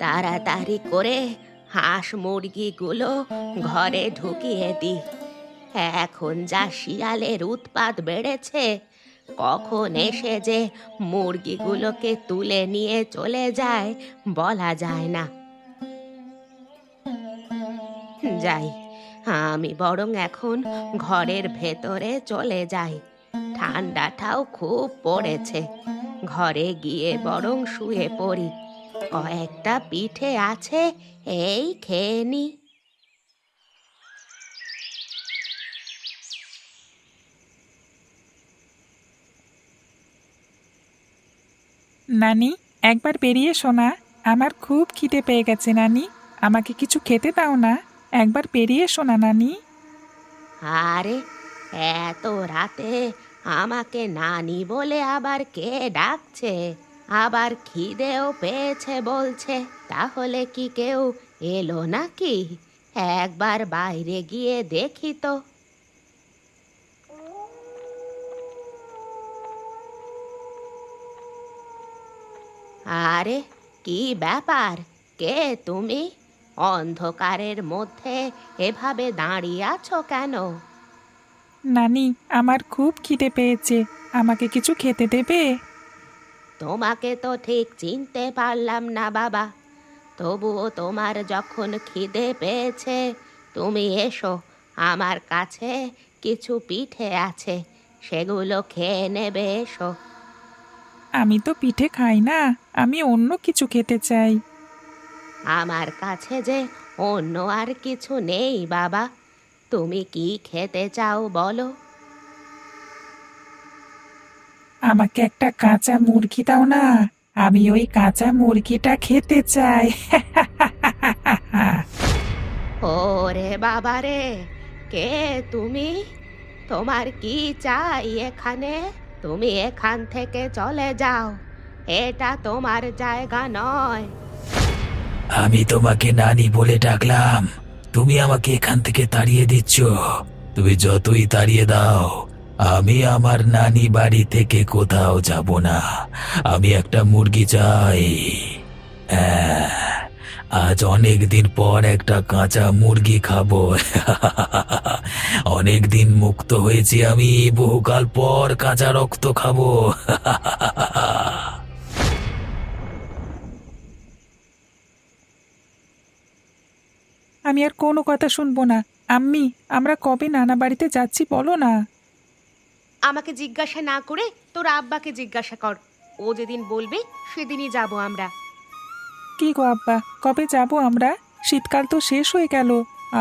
তাড়াতাড়ি করে হাঁস মুরগিগুলো ঘরে ঢুকিয়ে দি। এখন যা শিয়ালের উৎপাত বেড়েছে, কখন এসে যে মুরগিগুলোকে তুলে নিয়ে চলে যায় বলা যায় না। যাই, আমি বরং এখন ঘরের ভেতরে চলে যাই। ঠান্ডাটাও খুব পড়েছে, ঘরে গিয়ে বরং শুয়ে পড়ি। কয়েকটা পিঠে আছে, এই খেয়ে নি। নানি, একবার বেরিয়ে এসো না। আমার খুব খিদে পেয়ে গেছে নানি। আমাকে কিছু খেতে দাও না। একবার বেরিয়ে এসো না নানি। আরে, এত রাতে আমাকে নানি বলে আবার কে ডাকছে? আবার খিদেও পেয়েছে বলছে। তাহলে কি কেউ এলো নাকি? একবার বাইরে গিয়ে দেখি তো। আরে, কি ব্যাপার? কে তুমি? অন্ধকারের মধ্যে এভাবে দাঁড়িয়ে আছো কেন? নানি, আমার খুব খিদে পেয়েছে। আমাকে কিছু খেতে দেবে? তোমাকে তো ঠিক চিনতে পারলাম না বাবা। তবুও তোমার যখন খিদে পেয়েছে, তুমি এসো। আমার কাছে কিছু পিঠে আছে, সেগুলো খেয়ে নেবে, এসো। আমি তো পিঠে খাই না। আমি অন্য কিছু খেতে চাই। আমার কাছে যে অন্য আর কিছু নেই বাবা। তুমি কি খেতে চাও বলো? আমাকে একটা কাঁচা মুরগি দাও না। আমি ওই কাঁচা মুরগিটা খেতে চাই। ওরে বাবা রে, কে তুমি? তোমার কি চাই এখানে? তুমি এখান থেকে চলে যাও, এটা তোমার জায়গা নয়। আমি তোমাকে নানি বলে ডাকলাম, তুমি আমাকে এখান থেকে তাড়িয়ে দিচ্ছ। তুমি যতই তাড়িয়ে দাও, আমি আমার নানি বাড়ি থেকে কোথাও যাব না। আমি একটা মুরগি চাই। হ্যাঁ, আজ অনেক দিন পর একটা কাঁচা মুরগি খাবো। অনেক দিন মুক্ত হয়েছি আমি, বহুকাল পর কাঁচা রক্ত খাবো। আমি আর কোনো কথা শুনবো না। আম্মি, আমরা কবে নানা বাড়িতে যাচ্ছি বলো না। আমাকে জিজ্ঞাসা না করে তোর আব্বাকে জিজ্ঞাসা কর। ও যেদিন বলবে সেদিনই যাব আমরা। কি গো আব্বা, কবে যাব আমরা? শীতকাল তো শেষ হয়ে গেল।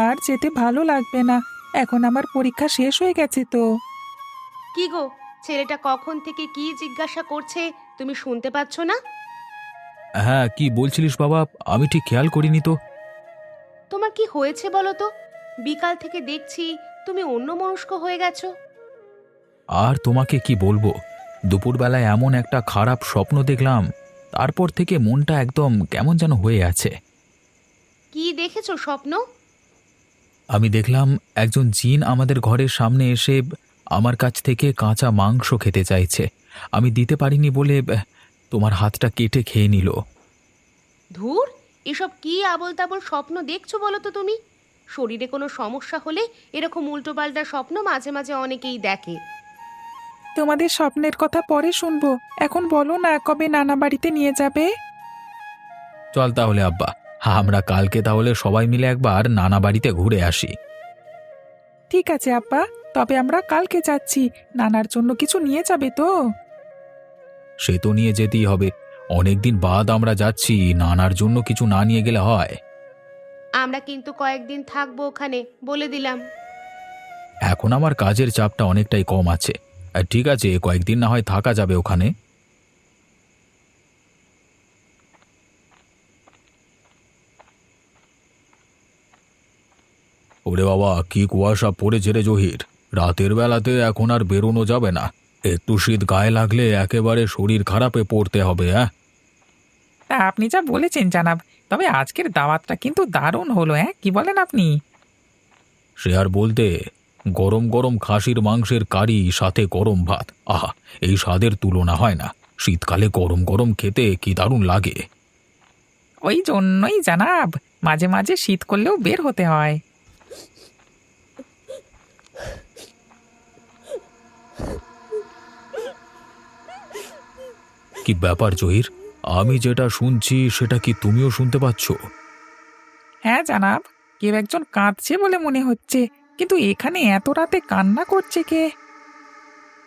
আর যেতে ভালো লাগবে না। এখন আমার পরীক্ষা শেষ হয়ে গেছে তো। কি গো, ছেলেটা কখন থেকে কি জিজ্ঞাসা করছে, তুমি শুনতে পাচ্ছ না? হ্যাঁ, কি বলছিলিস বাবা? আমি ঠিক খেয়াল করিনি তো। তোমার কি হয়েছে বলো তো? বিকাল থেকে দেখছি তুমি অন্যমনস্ক হয়ে গেছো। আর তোমাকে কি বলবো, দুপুরবেলায় এমন একটা খারাপ স্বপ্ন দেখলাম, তারপর থেকে মনটা একদম কেমন যেন হয়ে আছে। কি দেখেছো স্বপ্ন? আমি দেখলাম একজন জিন আমাদের ঘরের সামনে এসে আমার কাছ থেকে কাঁচা মাংস খেতে চাইছে। আমি দিতে পারিনি বলে তোমার হাতটা কেটে খেয়ে নিল। ধুর, এসব কি আবোল তাবোল স্বপ্ন দেখছো বলো তো তুমি? শরীরে কোনো সমস্যা হলে এরকম উল্টোপাল্টা স্বপ্ন মাঝে মাঝে অনেকেই দেখে। তোমাদের স্বপ্নের কথা পরে শুনবো। এখন বলো না, কবে নানা বাড়িতে নিয়ে যাবে? চল তাহলে আব্বা, আমরা কালকে তাহলে সবাই মিলে একবার নানা বাড়িতে ঘুরে আসি। ঠিক আছে আব্বা, তবে আমরা কালকে যাচ্ছি। নানার জন্য কিছু নিয়ে যাবে তো? সে তো নিয়ে যেতেই হবে, অনেকদিন বাদ আমরা যাচ্ছি, নানার জন্য কিছু না নিয়ে গেলে হয়? আমরা কিন্তু কয়েকদিন থাকবো ওখানে, বলে দিলাম। এখন আমার কাজের চাপটা অনেকটাই কম আছে। ঠিক আছে, কয়েকদিন না হয় থাকা যাবে ওখানে। ওরে বাবা, কি কুয়াশা পড়েছে রে জহির! রাতের বেলাতে এখন আর বেরোনো যাবে না। একটু শীত গায়ে লাগলে একেবারে শরীর খারাপে পড়তে হবে। হ্যাঁ, তা আপনি যা বলেছেন জানাব। তবে আজকের দাওয়াতটা কিন্তু দারুণ হলো, হ্যাঁ, কি বলেন আপনি? সে আর বলতে, গরম গরম খাসির মাংসের কারি, সাথে গরম ভাত, আহা! এই স্বাদের তুলনা হয় না। শীতকালে গরম গরম খেতে কি দারুণ লাগে। ওই জন্যই জানাব, মাঝে মাঝে শীত করলেও বের হতে হয়। কি ব্যাপার জহির? আমি যেটা শুনছি সেটা কি তুমিও শুনতে পাচ্ছ? হ্যাঁ জানাব, কেউ একজন কাঁদছে বলে মনে হচ্ছে, কিন্তু এখানে এত রাতে কান্না করছে কে?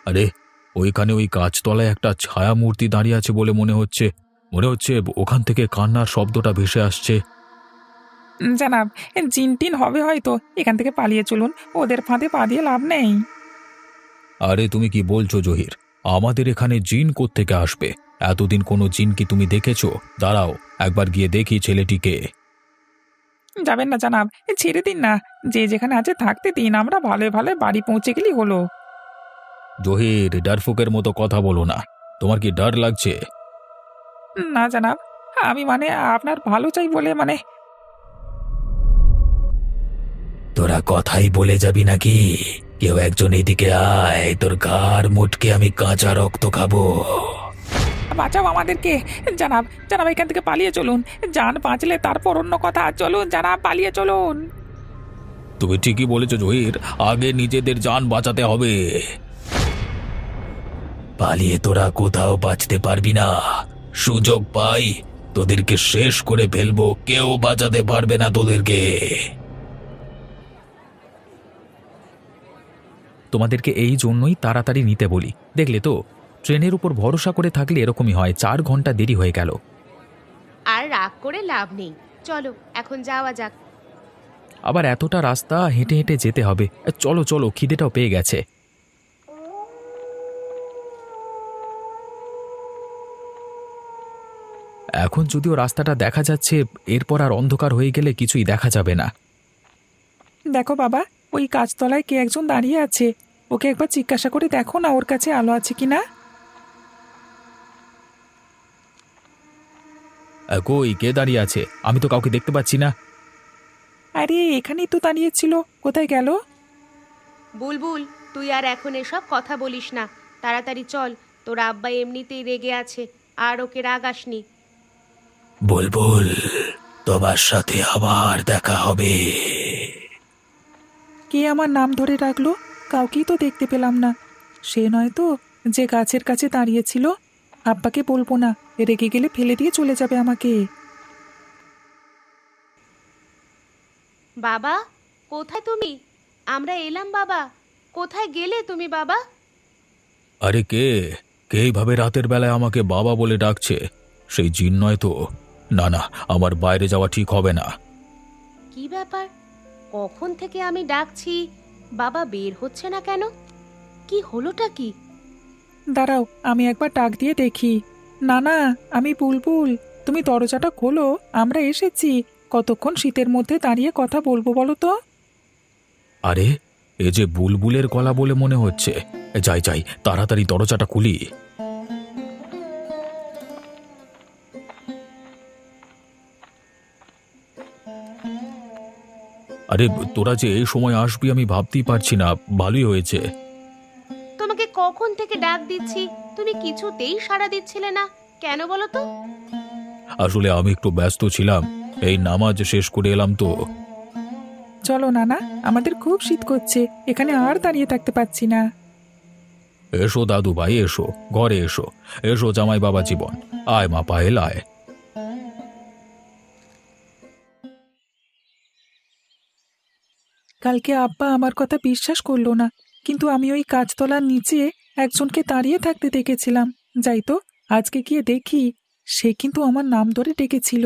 আরে, ওইখানে ওই গাছতলায় একটা ছায়া মূর্তি দাঁড়িয়ে আছে বলে মনে হচ্ছে। মনে হচ্ছে ওখান থেকে কান্নার শব্দটা ভেসে আসছে। জানাব, জিন টিন হবে হয়তো, এখান থেকে পালিয়ে চলুন, ওদের ফাঁদে পা দিয়ে লাভ নেই। আরে তুমি কি বলছো জহির? আমাদের এখানে জিন কোত্থেকে আসবে? এতদিন কোনো জিন কি তুমি দেখেছো? দাঁড়াও, একবার গিয়ে দেখি ছেলেটিকে। যাবেন না জানাব, ছেড়ে দিন না, যে যেখানে আছে থাকতে দিন, আমরা ভালো ভালো বাড়ি পৌঁছে গেলেই হলো। জহির, ডারফুকের মতো কথা বলো না। তোমার কি ডর লাগছে? না জানাব, আমি আপনার ভালো চাই বলে তোরা কথাই বলে যাবি নাকি? কেউ একজন এদিকে আয়, তোর ঘাড় মুটকে আমি কাঁচা রক্ত খাবো। বাঁচাও আমাদেরকে। জানাব, জানাব এখান থেকে পালিয়ে চলুন, জান বাঁচলে তারপর অন্য কথা, চলুন জানাব, পালিয়ে চলুন। তুমি ঠিকই বলেছো জহির, আগে নিজেদের জান বাঁচাতে হবে। পালিয়ে তোরা কোথাও বাঁচতে পারবি না। সুযোগ পাই তোদেরকে শেষ করে ফেলবো, কেউ বাঁচাতে পারবে না তোদেরকে। তোমাদেরকে এই জন্যই তাড়াতাড়ি নিতে বলি, দেখলে তো ট্রেনের উপর ভরসা করে থাকলে এরকমই হয়, 4 ঘন্টা দেরি হয়ে গেল। আর রাগ করে লাভ নেই, চলো এখন যাওয়া যাক। আবার এতটা রাস্তা হেঁটে হেঁটে যেতে হবে। চলো চলো, খিদেটাও পেয়ে গেছে। এখন যদিও রাস্তাটা দেখা যাচ্ছে, এরপর আর অন্ধকার হয়ে গেলে কিছুই দেখা যাবে না। দেখো বাবা, ওই গাছতলায় কে একজন দাঁড়িয়ে আছে, ওকে একবার জিজ্ঞাসা করে দেখো না ওর কাছে আলো আছে কিনা। কই, কে দাঁড়িয়ে আছে? আমি তো কাউকে দেখতে পাচ্ছি না। আরে এখানেই তো দাঁড়িয়েছিল, কোথায় গেল? বুলবুল, তুই আর এখন এসব কথা বলিস না, তাড়াতাড়ি চল, তোর আব্বা এমনিতেই রেগে আছে, আর ওকে রাগাসনি। বুলবুল, তোমার সাথে আবার দেখা হবে। কে আমার নাম ধরে রাখলো? কাউকেই তো দেখতে পেলাম না। সে নয় তো, যে গাছের কাছে দাঁড়িয়েছিল? আব্বাকে বলবো না, রেগে গেলে ফেলে দিয়ে চলে যাবে আমাকে। বাবা, কোথায় তুমি? আমরা এলাম বাবা, কোথায় গেলে তুমি বাবা? আরে কে? কে এইভাবে রাতের বেলায় আমাকে বাবা বলে ডাকছে? সেই জিন নয় তো? না না, আমার বাইরে যাওয়া ঠিক হবে না। কি ব্যাপার, কখন থেকে আমি ডাকছি, বাবা বের হচ্ছে না কেন? কি হলোটা কি? দাঁড়াও, আমি একবার ডাক দিয়ে দেখি। না না, আমি বুলবুল, তুমি দরজাটা খোলো, আমরা এসেছি। কতক্ষণ শীতের মধ্যে দাঁড়িয়ে কথা বলবো বলো তো? আরে, এ যে বুলবুলের গলা বলে মনে হচ্ছে। যাই যাই, তাড়াতাড়ি দরজাটা খুলি। আরে, তোরা যে এই সময় আসবি আমি ভাবতেই পারছি না। ভালোই হয়েছে। তোমাকে কখন থেকে ডাক দিচ্ছি, তুমি কিছুতেই সাড়া দিচ্ছিলে না, কেন বলো তো? আসলে আমি একটু ব্যস্ত ছিলাম, এই নামাজ শেষ করে এলাম তো। চলো নানা, আমাদের খুব শীত করছে, এখানে আর দাঁড়িয়ে থাকতে পারছি না। এসো দাদু ভাই, এসো ঘরে এসো। এসো জামাই বাবা জীবন, আয় মা পায়েল আয়। কালকে আব্বা আমার কথা বিশ্বাস করলো না, কিন্তু আমি ওই গাছতলার নিচে একজনকে দাঁড়িয়ে থাকতে দেখেছিলাম। যাই তো, আজকে গিয়ে দেখি, সে কিন্তু আমার নাম ধরে ডেকেছিল।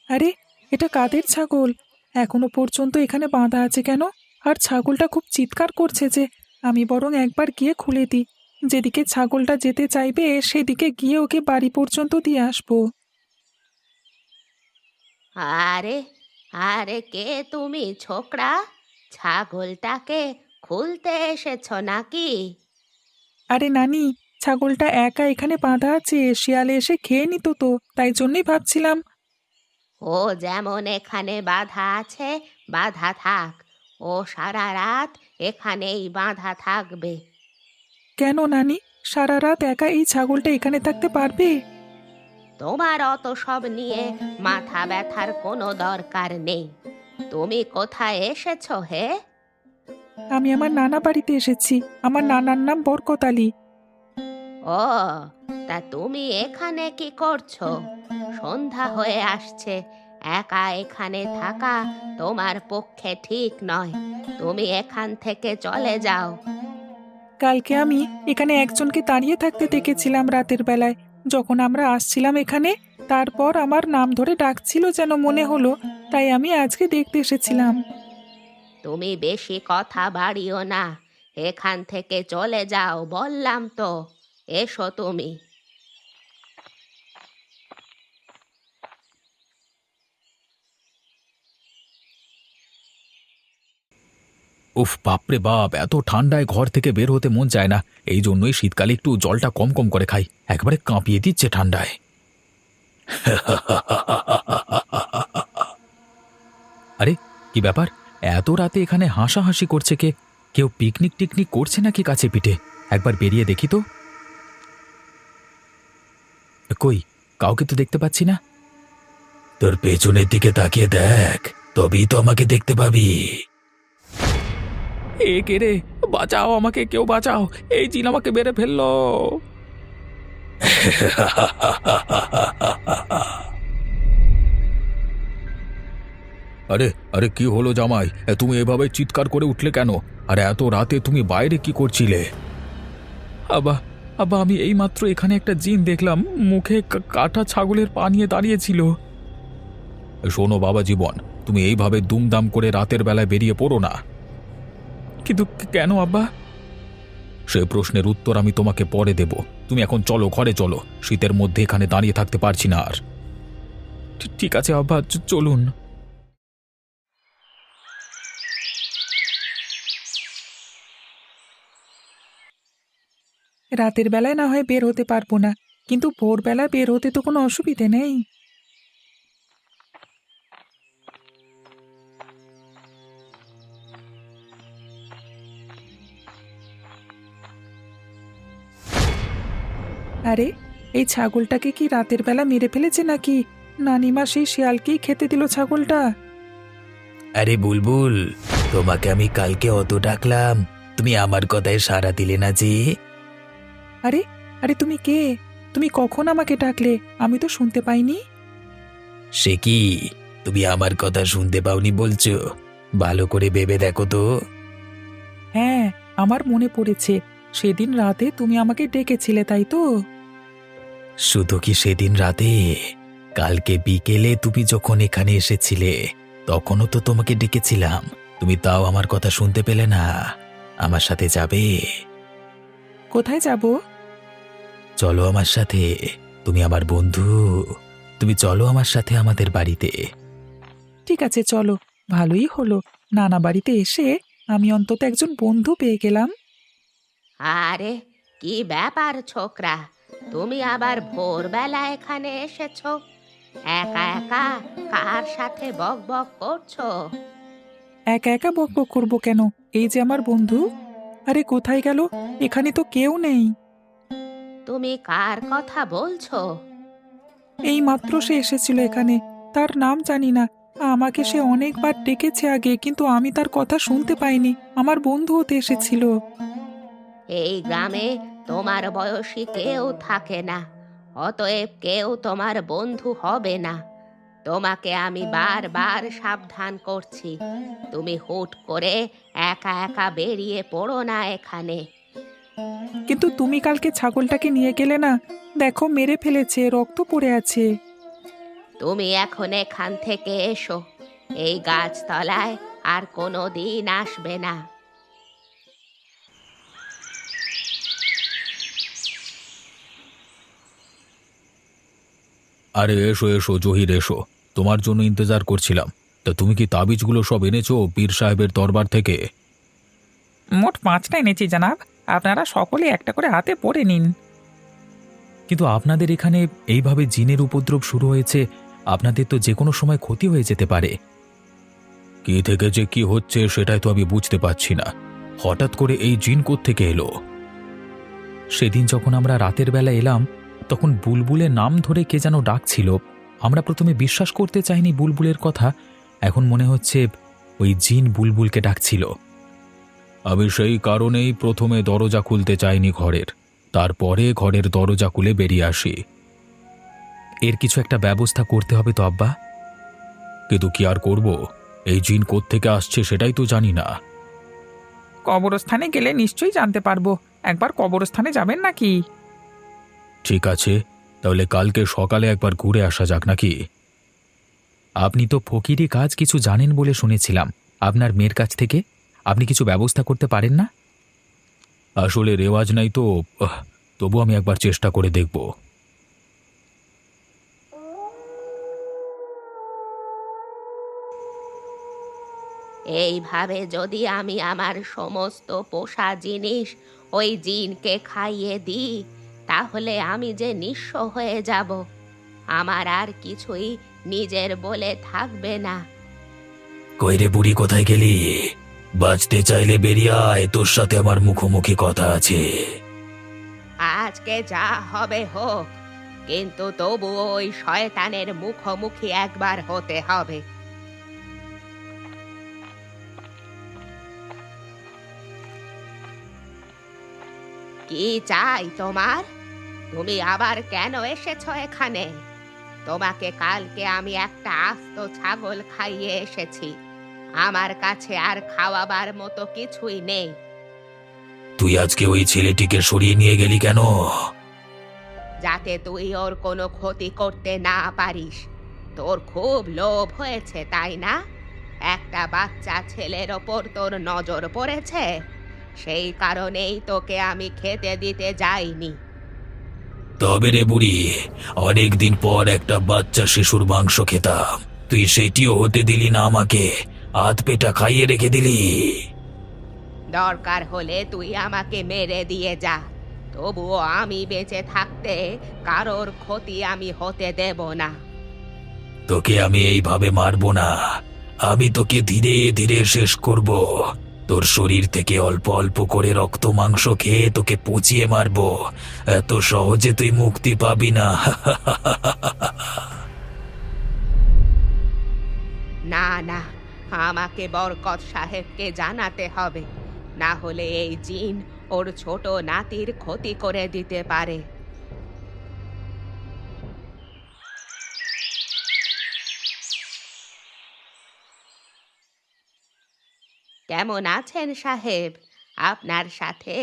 আরে, এটা কাদের ছাগল? এখনো পর্যন্ত এখানে বাঁধা আছে কেন? আর ছাগলটা খুব চিৎকার করছে যে, আমি বরং একবার গিয়ে খুলে দিই। যেদিকে ছাগলটা যেতে চাইবে সেদিকে গিয়ে ওকে বাড়ি পর্যন্ত দিয়ে আসবো। আরে, আরে কে তুমি ছোকরা? ছাগলটাকে খুলতে এসেছো নাকি? আরে নানি, ছাগলটা একা এখানে বাঁধা আছে, শিয়ালে এসে খেয়ে নিত তো, তাই জন্যই ভাবছিলাম। ও যেমন এখানে বাধা আছে, বাধা থাক, ও সারা রাত এখানেই বাঁধা থাকবে। কেন নানি, সারা রাত একা এই ছাগলটা এখানে থাকতে পারবে? তোমার অত সব নিয়ে মাথা ব্যথার কোনো দরকার নেই। তুমি কোথায় এসেছো হে? আমি আমার নানা বাড়িতে এসেছি। আমার নানার নাম বরকত আলী। ও, তা তুমি এখানে কি করছো? সন্ধ্যা হয়ে আসছে, একা এখানে থাকা তোমার পক্ষে ঠিক নয়। তুমি এখান থেকে চলে যাও। কালকে আমি এখানে একজনকে দাঁড়িয়ে থাকতে দেখেছিলাম রাতের বেলায়, যখন আমরা আসছিলাম এখানে। তারপর আমার নাম ধরে ডাকছিল যেন মনে হলো, তাই আমি আজকে দেখতে এসেছিলাম। তুমি বেশি কথা বাড়িও না, এখান থেকে চলে যাও বললাম তো। এসো তুমি। উফ, বাপরে বাপ, এত ঠান্ডায় ঘর থেকে বের হতে মন চায় না। এই জন্যই শীতকালে একটু জলটা কম কম করে খাই, একেবারে কাঁপিয়ে দিচ্ছে ঠান্ডায়। আরে, কি ব্যাপার? এত রাতে এখানে হাসাহাসি করছে কে? কেউ পিকনিক টিকনিক করছে নাকি কাছে পিঠে? একবার বেরিয়ে দেখি তো। কই, কাউকে তো দেখতে পাচ্ছি না। তোর পেছনের দিকে তাকিয়ে দেখ, তবেই তো আমাকে দেখতে পাবি। এ কে রে? বাঁচাও আমাকে, কেউ বাঁচাও, এই জিন আমাকে মেরে ফেললো। আরে আরে, কি হলো জামাই? তুমি এভাবে চিৎকার করে উঠলে কেন? আর এত রাতে তুমি বাইরে কি করছিলে? আব্বা, আব্বা, আমি এইমাত্র এখানে একটা জিন দেখলাম, মুখে কাটা ছাগলের পা নিয়ে দাঁড়িয়েছিল। শোনো বাবা জীবন, তুমি এইভাবে দুমদাম করে রাতের বেলায় বেরিয়ে পড়ো না। কিন্তু কেন আব্বা? সে প্রশ্নের উত্তর আমি তোমাকে পরে দেব। তুমি এখন চলো, ঘরে চলো, শীতের মধ্যে এখানে দাঁড়িয়ে থাকতে পারছি না আর। ঠিক আছে আব্বা, চলুন। রাতের বেলায় না হয় বের হতে পারবো না, কিন্তু ভোরবেলায় বের হতে তো কোনো অসুবিধে নেই। আরে, এই ছাগলটাকে কি রাতের বেলা মেরে ফেলেছে নাকি? নানিমা সেই শিয়ালকেই খেতে দিল ছাগলটা। আরে বুলবুল, তোমাকে আমি কালকে অত ডাকলাম, তুমি আমার কথায় সাড়া দিলে না যে। আরে আরে, তুমি কে? তুমি কখন আমাকে ডাকলে? আমি তো শুনতে পাইনি। সে কি, তুমি আমার কথা শুনতে পাওনি বলছো? ভালো করে ভেবে দেখো তো। হ্যাঁ, আমার মনে পড়েছে। সেদিন রাতে তুমি আমাকে ডেকেছিলে, তাই তো? শুধু কি সেদিন রাতে, কালকে বিকেলে তুমি যখন এখানে এসেছিলে তখনও তো তোমাকে ডেকেছিলাম, তুমি তাও আমার কথা শুনতে পেলে না। আমার সাথে যাবে? কোথায় যাব? চলো আমার সাথে, তুমি আমার বন্ধু, তুমি চলো আমার সাথে আমাদের বাড়িতে। ঠিক আছে, চলো। ভালোই হলো, নানা বাড়িতে এসে আমি অন্তত একজন বন্ধু পেয়ে গেলাম। আরে, কি ব্যাপার ছোকরা, তুমি আবার ভোরবেলা এখানে এসেছো? একা একা কার সাথে বক বক করছো? একা একা বকবক করবো কেন? এই যে আমার বন্ধু। আরে কোথায় গেল? এখানে তো কেউ নেই। তুমি কার কথা বলছো? এই মাত্র সে এসেছিল এখানে। তার নাম জানি না। আমাকে সে অনেকবার ডেকেছে আগে, কিন্তু আমি তার কথা শুনতে পাইনি। আমার বন্ধু হতে এসেছিল। এই গ্রামে তোমার বয়সী কেউ থাকে না, অতএব কেউ তোমার বন্ধু হবে না। তোমাকে আমি বারবার সাবধান করছি, তুমি হুট করে একা একা বেরিয়ে পড়ো না এখানে। কিন্তু তুমি কালকে ছাগলটাকে নিয়ে গেলে না? দেখো, মেরে ফেলেছে, রক্ত পড়ে আছে। তুমি এখন এখান থেকে এসো, এই গাছতলায় আর কোনো দিন আসবে না। আরে এসো এসো জহির, এসো, তোমার জন্য ইন্তজার করছিলাম। তা তুমি কি তাবিজগুলো সব এনেছো পীর সাহেবের দরবার থেকে? মোট 5টা এনেছি জানাব। আপনারা সকলে একটা করে হাতে পড়ে নিন। কিন্তু আপনাদের এখানে এইভাবে জিনের উপদ্রব শুরু হয়েছে, আপনাদের তো যে কোনো সময় ক্ষতি হয়ে যেতে পারে। কি থেকে যে কি হচ্ছে সেটাই তো আমি বুঝতে পারছি না। হঠাৎ করে এই জিন কোত্থেকে এলো? সেদিন যখন আমরা রাতের বেলা এলাম তখন বুলবুলের নাম ধরে কে যেন ডাকছিল। আমরা প্রথমে বিশ্বাস করতে চাইনি বুলবুলের কথা, এখন মনে হচ্ছে ওই জিন বুলবুলকে ডাকছিল। আমি সেই কারণেই প্রথমে দরজা খুলতে চাইনি ঘরের, তারপরে ঘরের দরজা খুলে বেরিয়ে আসি। এর কিছু একটা ব্যবস্থা করতে হবে তো আব্বা। কিন্তু কি আর করব, এই জিন কোত্থেকে আসছে সেটাই তো জানি না। কবরস্থানে গেলে নিশ্চয়ই জানতে পারবো। একবার কবরস্থানে যাবেন নাকি? ঠিক আছে, তাহলে কালকে সকালে একবার ঘুরে আসা যাক নাকি? আপনি তো ফকিরি কাজ কিছু জানেন বলে শুনেছিলাম আপনার মেয়ের কাছ থেকে। আপনি কিছু ব্যবস্থা করতে পারেন না? আসলে রেওয়াজ নাই তো, তবু আমি একবার চেষ্টা করে দেখব। এইভাবে যদি আমি আমার সমস্ত পোষা জিনিস ওই জিনকে খাইয়ে দিই, তাহলে আমি যে নিঃস্ব হয়ে যাব। আমার আর কিছুই নিজের বলে থাকবে না। কইরে বুড়ি, কোথায় গেলি? বাঁচতে চাইলে বেরিয়ে আয়, তোর সাথে আমার মুখোমুখি কথা আছে। আজকে যা হবে হোক, কিন্তু তবু ওই শয়তানের মুখোমুখি একবার হতে হবে। কি চাই তোমার? তুমি আবার কেন এসেছো এখানে? তোমাকে কালকে আমি একটা আস্ত ছাগল খাইয়ে এসেছি। আমার কাছে আর খাওয়াবার মতো কিছুই নেই। তুই আজকে ওই ছেলেটিকে সরিয়ে নিয়ে গেলি কেন? যাতে তুই ওর কোনো ক্ষতি করতে না পারিস। তোর খুব লোভ হয়েছে, তাই না? একটা বাচ্চা ছেলের ওপর তোর নজর পড়েছে, সেই কারণেই তোকে আমি খেতে দিতে যাইনি। তবে রে বুড়ি, অনেকদিন পর একটা বাচ্চা শিশুর মাংস খেতাম, তুই সেটিও হতে দিলি না আমাকে, হাত পেটা খাইয়ে রেখে দিলি। দরকার হলে তুই আমাকে মেরে দিয়ে যা, তবুও আমি বেঁচে থাকতে কারোর ক্ষতি আমি হতে দেব না। তোকে আমি এইভাবে মারবো না, আমি তোকে ধীরে ধীরে শেষ করব। তোর শরীর থেকে অল্প অল্প করে রক্ত মাংস খেয়ে তোকে পচিয়ে মারবো। এত সহজে তুই মুক্তি পাবি না। না না, আমাকে বরকত সাহেবকে জানাতে হবে, না হলে এই জিন ওর ছোট নাতির ক্ষতি করে দিতে পারে। কেমন আছেন সাহেব? আপনার সাথে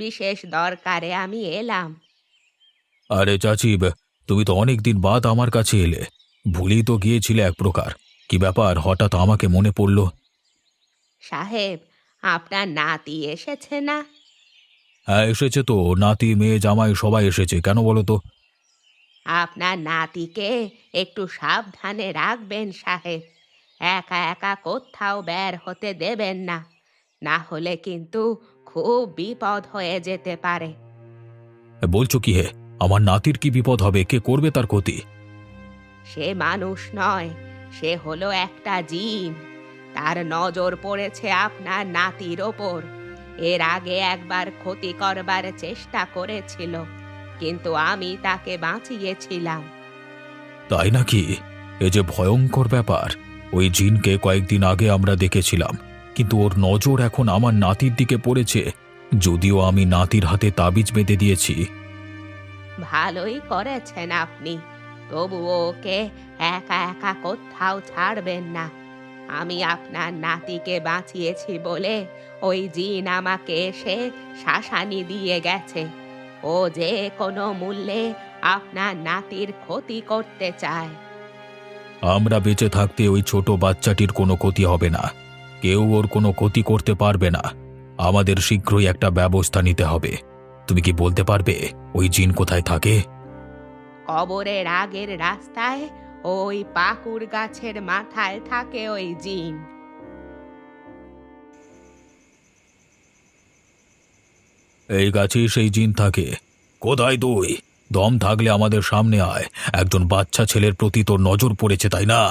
বিশেষ দরকারে আমি এলাম। আরে চাচি, তুমি তো অনেকদিন বাদ আমার কাছে এলে। ভুলেই তো গিয়েছিলে এক প্রকার। কি ব্যাপার, হঠাৎ আমাকে মনে পড়ল? সাহেব, আপনার নাতি এসেছে না? হ্যাঁ এসেছে তো, নাতি মেয়ে জামাই সবাই এসেছে। কেন বলো তো? আপনার নাতিকে একটু সাবধানে রাখবেন সাহেব। একা একা কোথাও বের হতে দেবেন না, না হলে কিন্তু খুব বিপদ হয়ে যেতে পারে। বলছো কি হে? আমার নাতির কি বিপদ হবে? কে করবে তার ক্ষতি? সে মানুষ নয়, সে হলো একটা জিন। তার নজর পড়েছে আপনার নাতির ওপর। এর আগে একবার ক্ষতি করবার চেষ্টা করেছিল, কিন্তু আমি তাকে বাঁচিয়েছিলাম। তাই নাকি? এ যে ভয়ঙ্কর ব্যাপার। ওই জিনকে কয়েকদিন আগে আমরা দেখেছিলাম, কিন্তু ওর নজর এখন আমার নাতির দিকে পড়েছে, যদিও আমি নাতির হাতে তাবিজ বেঁধে দিয়েছি। ভালোই করেছেন আপনি, তবু ওকে একা একা কোথাও ছাড়বেন না। আমি আপনার নাতিকে বাঁচিয়েছি বলে ওই জিন আমাকে এসে শাসানি দিয়ে গেছে। ও যে কোনো মূল্যে আপনার নাতির ক্ষতি করতে চায়। আমরা বেঁচে থাকতে ওই ছোট বাচ্চাটির কোনো ক্ষতি হবে না, কেউ ওর কোনো ক্ষতি করতে পারবে না। আমাদের শীঘ্রই একটা ব্যবস্থা নিতে হবে। তুমি কি বলতে পারবে ওই জিন কোথায় থাকে? কবরের আগের রাস্তায় ওই পাকুর গাছের মাথায় থাকে ওই জিন। এই গাছেই সেই জিন থাকে। কোথায় তুই? দম থাকলে আমাদের সামনে আয়। একজন বাচ্চা ছেলের প্রতি তোর নজর পড়েছে, তাই না?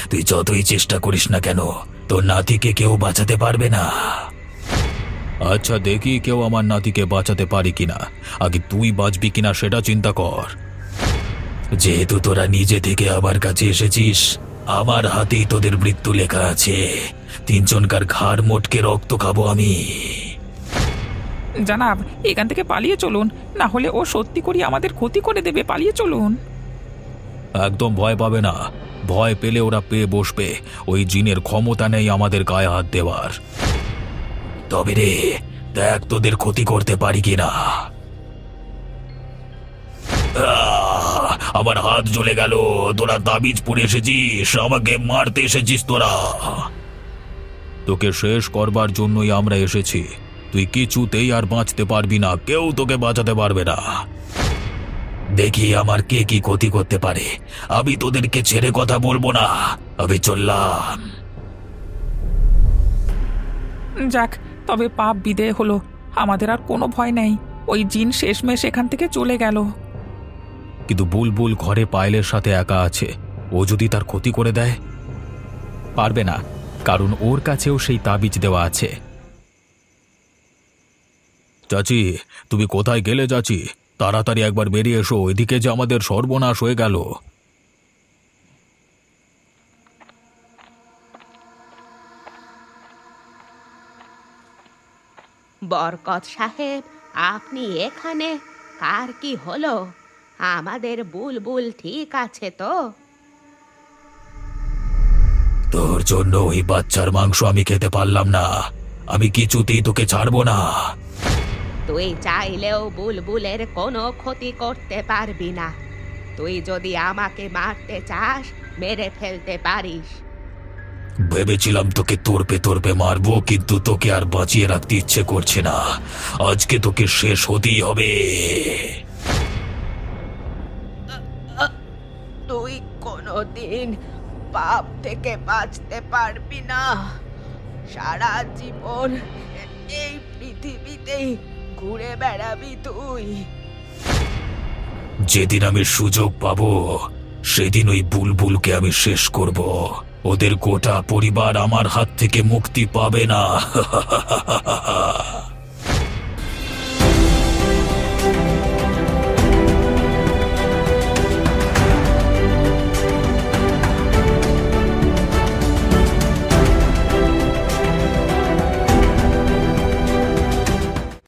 তুই যতই চেষ্টা করিস না কেন, তোর নাতিকে কেউ বাঁচাতে পারবে না। আচ্ছা দেখি কেউ আমার নাতিকে বাঁচাতে পারে কিনা। আগে তুই বাঁচবি কিনা সেটা চিন্তা কর। যেহেতু তোরা নিজে থেকে আমার কাছে এসেছিস, আমার হাতেই তোদের মৃত্যু লেখা আছে। তিনজনকার ঘাড় মোটকে রক্ত খাবো আমি। জানাব, এখান থেকে পালিয়ে চলুন, না হলে ও সত্যি করে আমাদের ক্ষতি করে দেবে। পালিয়ে চলুন। একদম ভয় পাবে না। ভয় পেলে ওরা পেয়ে বসবে। ওই জিনের ক্ষমতা নেই আমাদের গায়ে হাত দেওয়ার। তবে রে, দেখ তোদের ক্ষতি করতে পারি কিনা। আমার হাত জ্বলে গেল। তোরা তাবিজ পরে এসেছিস, আমাকে মারতে এসেছিস তোরা। তোকে শেষ করবার জন্যই আমরা এসেছি। তুই কিছুতেই আর বাঁচতে পারবি না, কেউ তোকে বাঁচাতে পারবে না। দেখি আমার কে কি ক্ষতি করতে পারে। আমি তোদেরকে ছেড়ে কথা বলবো না। আমি চললাম। যাক, তবে পাপ বিদেয় হলো। আমাদের আর কোনো ভয় নেই। ওই জিন শেষমেশ এখান থেকে চলে গেল। কিন্তু বুলবুল ঘরে পায়েলের সাথে একা আছে। ও যদি তার ক্ষতি করে দেয়? পারবে না, কারণ ওর কাছেও সেই তাবিজ দেওয়া আছে। চাচি, তুমি কোথায় গেলে চাচি? তাড়াতাড়ি একবার বেরিয়ে এসো, এদিকে যে আমাদের সর্বনাশ হয়ে গেল। বরকত সাহেব, আপনি এখানে? কার কি হলো? আমাদের বুলবুল ঠিক আছে তো? তোর জন্য ওই বাচ্চার মাংস আমি খেতে পারলাম না। আমি কিছুতেই তোকে ছাড়বো না। তুই চাইলেও বুলবুলের কোনো ক্ষতি করতে পারবি না। তুই যদি আমাকে মারতে চাস, মেরে ফেলতে পারিস। ভেবেছিলাম তোকে তোরপে তোরপে মারবো, কিন্তু তোকে আর বাঁচিয়ে রাখতে ইচ্ছে করছে না। আজকে তোকে শেষ হতেই হবে। তুই কোনোদিন পাপ থেকে বাঁচতে পারবি না। সারা জীবন এই পৃথিবীতেই ঘুরে বেড়াবি তুই। যেদিন আমি সুযোগ পাবো, সেদিন ওই বুলবুলকে আমি শেষ করব। ওদের গোটা পরিবার আমার হাত থেকে মুক্তি পাবে না।